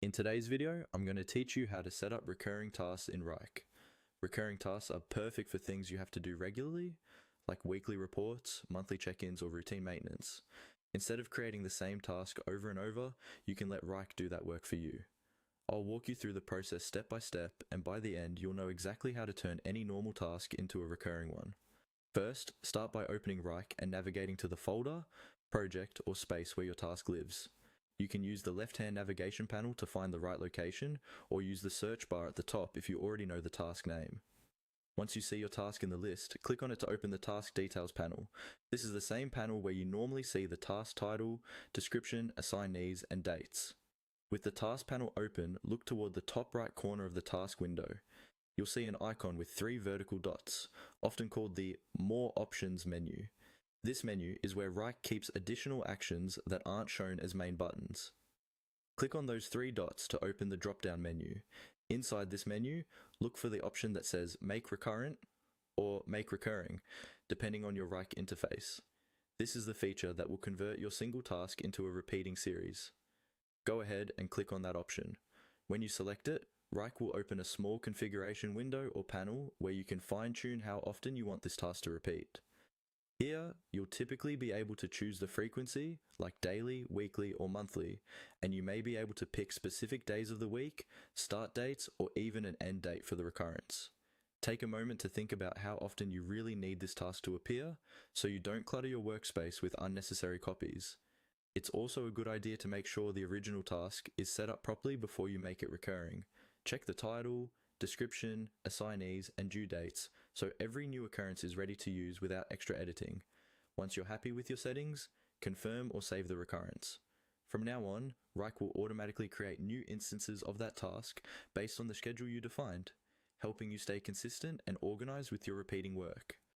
In today's video, I'm going to teach you how to set up recurring tasks in Wrike. Recurring tasks are perfect for things you have to do regularly, like weekly reports, monthly check-ins, or routine maintenance. Instead of creating the same task over and over, you can let Wrike do that work for you. I'll walk you through the process step by step, and by the end, you'll know exactly how to turn any normal task into a recurring one. First, start by opening Wrike and navigating to the folder, project, or space where your task lives. You can use the left-hand navigation panel to find the right location, or use the search bar at the top if you already know the task name. Once you see your task in the list, click on it to open the Task Details panel. This is the same panel where you normally see the task title, description, assignees, and dates. With the task panel open, look toward the top right corner of the task window. You'll see an icon with 3 vertical dots, often called the More Options menu. This menu is where Wrike keeps additional actions that aren't shown as main buttons. Click on those 3 dots to open the drop-down menu. Inside this menu, look for the option that says Make Recurrent or Make Recurring, depending on your Wrike interface. This is the feature that will convert your single task into a repeating series. Go ahead and click on that option. When you select it, Wrike will open a small configuration window or panel where you can fine-tune how often you want this task to repeat. Here, you'll typically be able to choose the frequency, like daily, weekly, or monthly, and you may be able to pick specific days of the week, start dates, or even an end date for the recurrence. Take a moment to think about how often you really need this task to appear, so you don't clutter your workspace with unnecessary copies. It's also a good idea to make sure the original task is set up properly before you make it recurring. Check the title, description, assignees, and due dates, so every new occurrence is ready to use without extra editing. Once you're happy with your settings, confirm or save the recurrence. From now on, Wrike will automatically create new instances of that task based on the schedule you defined, helping you stay consistent and organized with your repeating work.